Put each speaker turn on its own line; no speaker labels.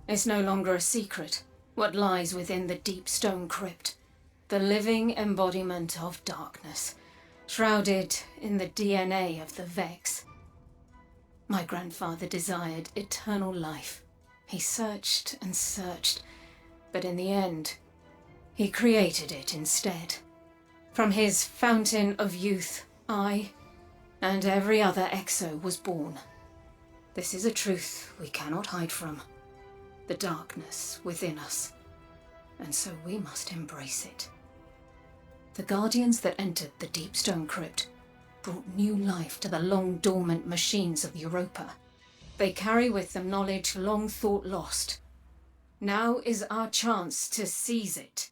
It's no longer a secret, what lies within the Deep Stone Crypt. The living embodiment of darkness, shrouded in the DNA of the Vex. My grandfather desired eternal life. He searched and searched, but in the end, he created it instead. From his fountain of youth, I, and every other Exo was born. This is a truth we cannot hide from. The darkness within us. And so we must embrace it. The Guardians that entered the Deep Stone Crypt brought new life to the long-dormant machines of Europa. They carry with them knowledge long thought lost. Now is our chance to seize it.